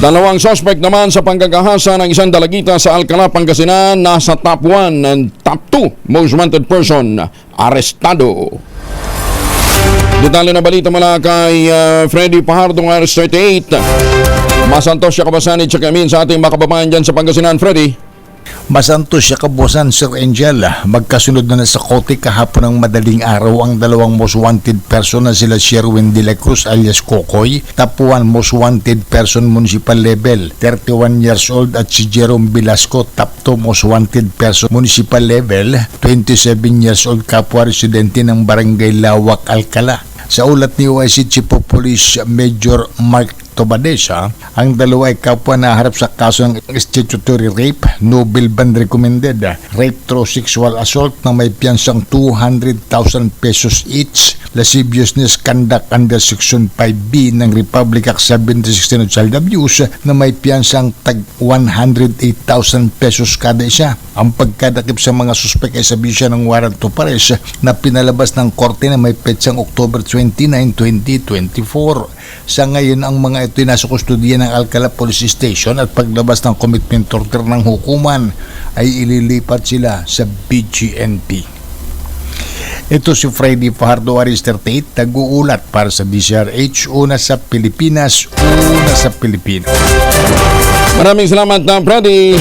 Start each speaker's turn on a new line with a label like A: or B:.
A: Dalawang suspect naman sa panggagahasa ng isang dalagita sa Alcala, Pangasinan nasa top 1 and top 2 most wanted person arestado. Detalye na balita mula kay Freddy Pajardo ng RS38. Masantos siya kabasan at amin sa ating mga kababayan dyan sa Pangasinan. Freddy.
B: Masantos siya kabosan, Sir Angel. Magkasunod na sa kote kahapon ng madaling araw ang dalawang most wanted person na sila Sherwin de la Cruz alias Kokoy, top 1 most wanted person municipal level, 31 years old, at si Jerome Velasco, top 2 most wanted person municipal level, 27 years old, kapwa residente ng Barangay Lawak, Alcala. Sa ulat ni OIC Chief of Police Major Mark Tobadesa, ang dalawa ay kapwa na harap sa kaso ng statutory rape, Nobel Band recommended, rape through sexual assault na may piyansang 200,000 pesos each, lasciviousness conduct under Section 5B ng Republic Act 1716 of Child Abuse na may piyansang tag 108,000 pesos kada isa. Ang pagkadakip sa mga suspek ay sabi siya ng warrant of arrest na pinalabas ng korte na may petsang October 29, 2024. Sa ngayon, ang mga ito ay nasa kustodiya ng Alcala Police Station at paglabas ng commitment order ng hukuman ay ililipat sila sa BGNP. Ito si Freddy Fajardo, RS38, nag-uulat para sa DCRH, una sa Pilipinas, una sa Pilipino.
A: Maraming salamat na Freddy.